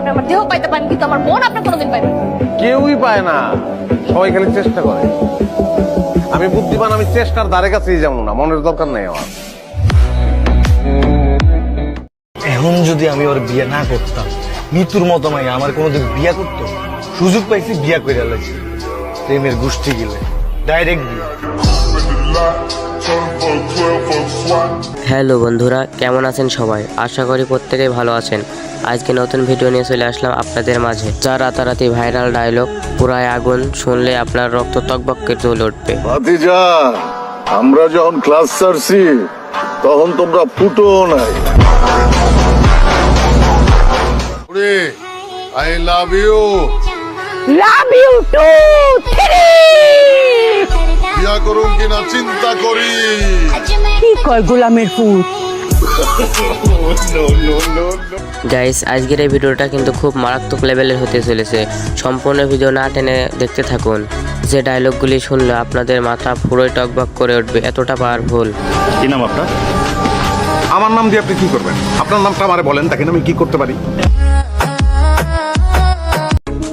আপনি আমার দেহ পাইতে পারেন, কিন্তু আমার মন আপনি কোনোদিন পাইবেন না। কেউই পায় না, সবাই খালি চেষ্টা করে। আমি বুদ্ধিমান, আমি চেষ্টার ধারে কাছেই যাবো না, মনের দরকার নেই আমার। এখন যদি আমি ওর বিয়ে না করতাম, মৃত্যুর মতো মাইয়া আমার কোনোদিন বিয়ে করতো, সুযোগ পাইছি বিয়া করে লাগছে, প্রেমের গোষ্ঠী গেলে ডাইরেক্ট বিয়ে। হ্যালো বন্ধুরা, কেমন আছেন সবাই? আশা করি প্রত্যেকেই ভালো আছেন। আজকে নতুন ভিডিও নিয়ে চলে আসলাম আপনাদের মাঝে। যা রাতারাতি ভাইরাল ডায়লগ, পুরায় আগুন, শুনলে আপনার রক্ত তকবক্কে জ্বলে উঠবে। ভাতিজা, আমরা যখন ক্লাস ছাড়ছি তখন তোমরা ফুটো নাই। I love you. Love you too. বিয়া করুন কিনা চিন্তা করি। কি কয় গোলামের পুত? গাইস, আজকের এই ভিডিওটা কিন্তু খুব মারাত্মক লেভেলের হতে চলেছে। সম্পূর্ণ ভিডিও না টেনে দেখতে থাকুন। যে ডায়লগগুলি শুনলে আপনাদের মাথা পুরোই টকবক করে উঠবে, এতটা পাওয়ারফুল। কি নাম আপনার? আমার নাম দিয়ে আপনি কি করবেন? আপনার নামটা আমারে বলেন, তাকে আমি কি করতে পারি?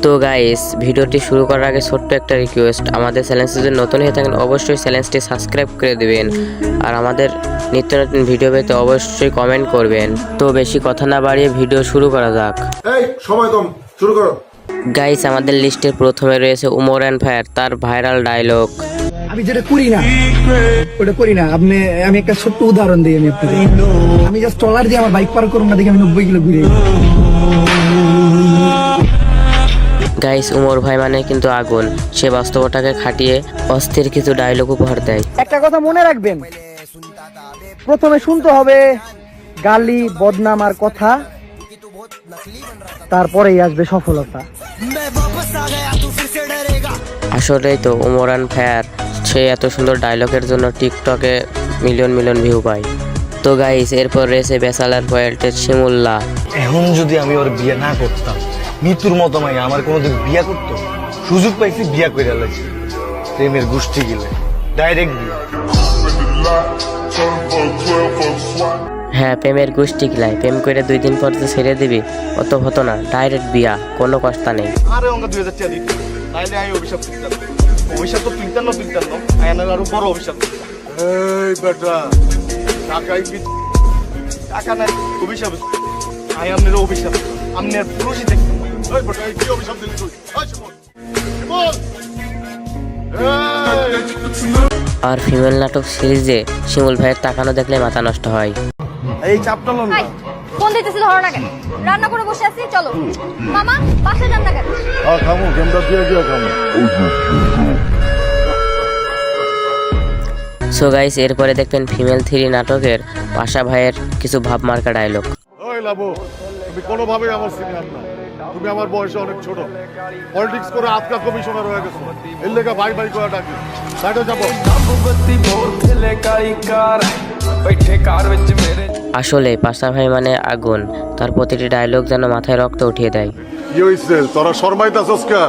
তো গাইস, ভিডিওটি শুরু করার আগে ছোট্ট একটা রিকোয়েস্ট, আমাদের চ্যানেলটি যদি নতুন হয়ে থাকেন অবশ্যই চ্যানেলটি সাবস্ক্রাইব করে দিবেন, আর আমাদের নিত্য নতুন ভিডিও পেতে অবশ্যই কমেন্ট করবেন। তো বেশি কথা না বাড়িয়ে ভিডিও শুরু করা যাক। এই সময় কম, শুরু করো। গাইস, আমাদের লিস্টের প্রথমে রয়েছে উমর অ্যান্ড ফায়ার, তার ভাইরাল ডায়লগ। আমি যেটা করি না ওটা করি না। আমি একটা ছোট্ট উদাহরণ দিই আমি আপনাকে। আমি জাস্ট ট্রলার দিয়ে আমার বাইক পার করুন না, দেখে আমি 90 কিলো ঘুরে। গাইস, উমর ভাই মানে কিন্তু আগুন, সে বাস্তবতাকে খাটিয়ে অস্থির কিছু ডায়লগ উপহার দেয়। একটা কথা মনে রাখবেন, প্রথমে শুনতে হবে গালি, বদনাম আর কথা, তারপরেই আসবে সফলতা। আসলেই তো উমর অ্যান্ড ফায়ার, সে এত সুন্দর ডায়লগের জন্য টিকটকে মিলিয়ন মিলিয়ন ভিউ পায়। তো গাইস, এরপর রয়েছে ব্যাচেলর পয়েন্টের শিমুল্লাহ। এখন যদি আমি ওর বিয়ে না করতাম, মৃত্যুর মতো মাইয়া আমার কোনোদিন বিয়ে করতো, সুযোগ পাইছি বিয়া করে লাগছে, প্রেমের গোষ্ঠী গেলে ডাইরেক্ট বিয়ে। হ্যাঁ, প্রেমের গোষ্ঠী গিলায়, প্রেম করে 2 দিন পর যে ছেড়ে দিবি, অত হতো না, ডাইরেক্ট বিয়া, কোনো কষ্ট নেই। আরে অঙ্কা 2000 টাকা দিতে তাইলে আমি অভিশাপ দিতাম। অভিশাপ তো তুলতাম আয়ানের আরো বড় অভিশাপ। এই বেটা, টাকাই কি? টাকা নাই, অভিশাপ। আই আমনের অভিশাপ, আমনের পুরুষই দেখতে। এই বেটা, এই কি অভিশাপ দিলি তুই? এই শিমুল, শিমুল! এই! আর ফিমেল নাটক সিরিজে শিমুল ভাইয়ের তাকানো দেখলে মাথা নষ্ট হয়। এই চাপটা লন না। ফোন দিতেছি, ধরো না কেন? রান্না করে বসে আছি, চলো। মামা, বাসা যান না কেন? খামু, গেমটা দিয়ে খামু। সো গাইস, এরপরে দেখবেন ফিমেল 3 নাটকের পাশা ভাইয়ের কিছু ভাবমার্কা ডায়লগ। ওই লাবু, তুমি কোনোভাবেই আমার সিনিয়র না। তুমি আমার বয়সে অনেক ছোট। পলিটিক্স করে আজকা কমিশনার হয়ে গেছো। এর লেগে ভাই ভাই করে ডাকি। সাইডে যাবো। আসলে পাশা ভাই মানে আগুন, তার প্রতিটি ডায়লগ যেন মাথায় রক্ত উঠিয়ে দেয়। কি হইছে? তোরা শর্মাইতাছস কা?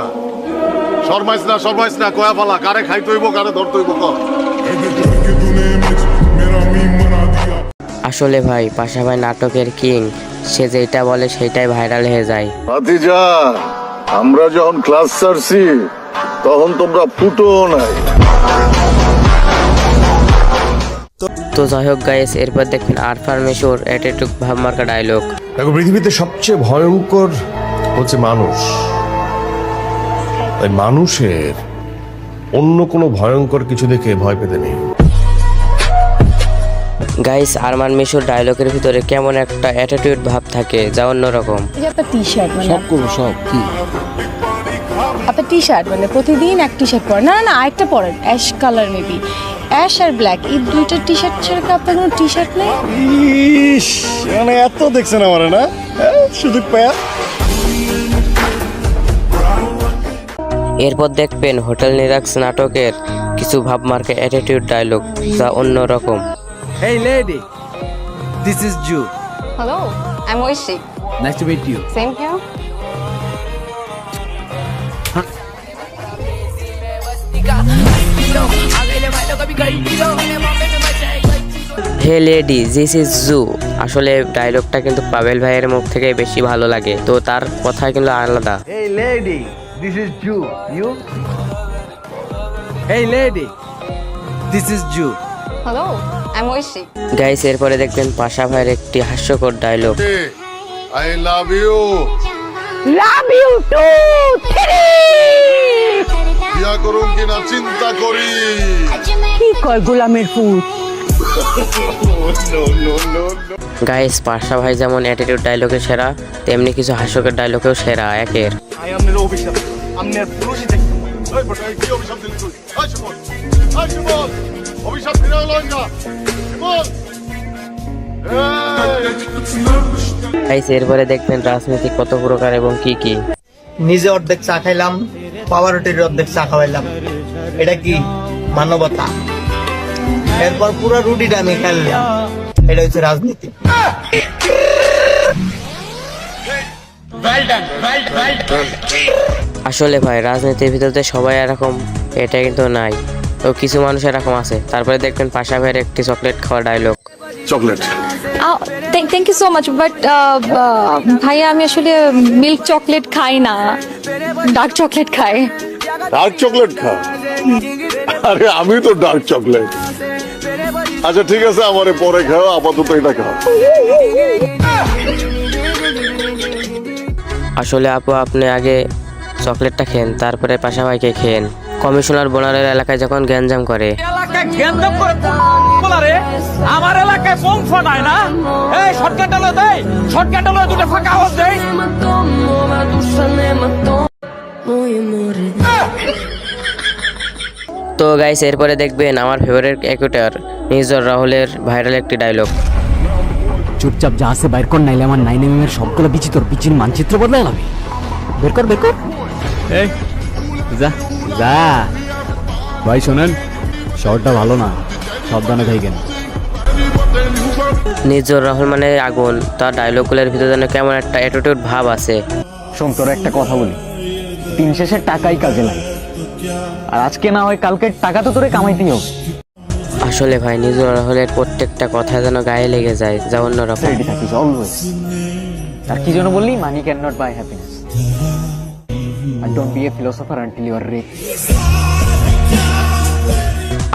শর্মাইছ না, কয়া ফালা। কারে খাইতে হইব, কারে ধরতে হইব কর। আসলে ভাই, পাশা ভাই নাটকের কিং, সে যেটা বলে সেটাই ভাইরাল হয়ে যায়। ভাতিজা, আমরা যখন ক্লাস ছাড়ছি তখন তোমরা ফুটো নাই। তো যাই হোক গাইস, এরপর দেখবেন আরফান মিশুর অ্যাটিটিউড ভাবমার্কা ডায়লগ। দেখো, পৃথিবীতে সবচেয়ে ভয়ঙ্কর হচ্ছে মানুষ। তাই মানুষের অন্য কোনো ভয়ঙ্কর কিছু দেখে ভয় পেতে নেই। গাইস, আরমান মিশুর ডায়লগের ভিতরে কেমন একটা অ্যাটিটিউড ভাব থাকে, যা অন্যরকম। এই যে আপনার টি-শার্ট, মানে সব করবো, সব কি আপনার টি-শার্ট, মানে প্রতিদিন এক টি-শার্ট পরেন? না না না, আরেকটা পরেন, অ্যাশ কালার, মেবি অ্যাশ আর ব্ল্যাক, এই দুইটা টি-শার্ট ছাড়া কি আপনার কোনো টি-শার্ট নেই? ইস, মানে এত দেখছেন আমার না সুযোগ পায়া। এরপর দেখবেন হোটেল নিরাক্স নাটকের কিছু ভাবমার্কা অ্যাটিটিউড ডায়লগ, যা অন্যরকম। Hey lady, this is Ju. Hello, I'm Oishi. Nice to meet you. Same here. Hey lady this is zoo. আসলে ডায়লগটা কিন্তু পাবেল ভাইয়ের মুখ থেকে বেশি ভালো লাগে, তো তার কথা কিন্তু আলাদা। Hey lady, this is Jew. You? Hey lady, this is Jew. হ্যালো আমি ঐশী। গাইস এরপরে দেখবেন পাশা ভাইয়ের একটি হাস্যকর dialogue. I love you. Love you too বিয়া করুন কিনা চিন্তা করি। কি কয় গোলামের পুত। গাইস পাশা ভাই যেমন অ্যাটিটিউড ডায়লগে সেরা, তেমনি কিছু হাস্যকর ডায়লগেও সেরা একের। I am the অভিশাপ। আমনে পুরুষই দেখতে। এই বড় কি অভিশাপ দিলি তুই? I Shimul. আই শিমুল। অভিশাপ ফিরে এলো না। শিমুল। গাইস এরপরে দেখবেন রাজনীতি কত প্রকার এবং কি কি। নিজে অর্ধেক চা খাইলাম, পাওয়ারটির অর্ধেক চা খাওয়াইলাম। এটা কি মানবতা? এরপর পুরো রুটিটা আমি খাইলাম। এটা হচ্ছে রাজনীতি। আসলে ভাই রাজনীতির ভিতরে সবাই এরকম এটা কিন্তু নাই, তো কিছু মানুষ এরকম আছে। তারপরে দেখবেন পাশা ভাইয়ের একটি চকলেট খাওয়া dialogue. Chocolate. Thank you so much but ভাইয়া আমি আসলে মিল্ক চকলেট খাই না, ডার্ক চকলেট খাই। ডার্ক চকলেট খা। আরে আমি তো ডার্ক চকলেট। আচ্ছা ঠিক আছে, আমারে পরে খাও, আপাতত এটা খাও। আসলে আপু আপনি আগে চকলেটটা খেন, তারপরে পাশা ভাইকে খেন। কমিশনার বোনারের এলাকায় যখন গ্যাঞ্জাম করে, এলাকায় গ্যাঞ্জাম করে বলারে আমার এলাকায় বোম ফাটায় না। এই শর্টকাট হলো দেই, শর্টকাট হলো দুটো ফাঁকা আওয়াজ দেই। তো গাইস এরপরে দেখবেন আমার ফেভারিট অ্যাক্টর নিজর রাহুলের ভাইরাল একটি ডায়লগ। চুপচাপ যা আছে বাইর কর, নাইলে আমার 9mm এর সবগুলো বিচি তোর বিচির মানচিত্র বদলে যাবে। বের কর বের কর। এই যা যা ভাই, শোনেন শহরটা ভালো না, সাবধানে থাকেন। নিজর রাহুল মানে আগুন, তার ডায়লগগুলোর ভিতরে যেন কেমন একটা অ্যাটিটিউড ভাব আছে। শোন তোর একটা কথা বলি, দিন শেষে টাকাই কাজে লাগে, আর আজকে না হয় কালকে টাকা তো তোরে কামাইতেই হবে। আসলে ভাই নিজর রাহুলের প্রত্যেকটা কথা যেন গায়ে লেগে যায়, যা অন্যরকম। রেডি থাকিস অলওয়েজ। আর কি যেন বললি, money can not buy happiness, আর don't be a philosopher until you are rich.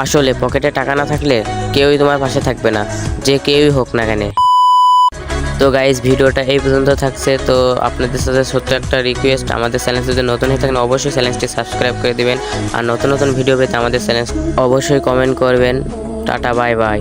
আসলে পকেটে টাকা না থাকলে কেউই তোমার পাশে থাকবে না, যে কেউই হোক না কেন। তো গাইজ ভিডিওটা এই পর্যন্ত থাকছে। তো আপনাদের সাথে ছোট্ট একটা রিকোয়েস্ট, আমাদের চ্যানেল যদি নতুন হয়ে থাকেন অবশ্যই চ্যানেলটি সাবস্ক্রাইব করে দিবেন, আর নতুন নতুন ভিডিও পেতে আমাদের চ্যানেল অবশ্যই কমেন্ট করবেন। Tata bye bye.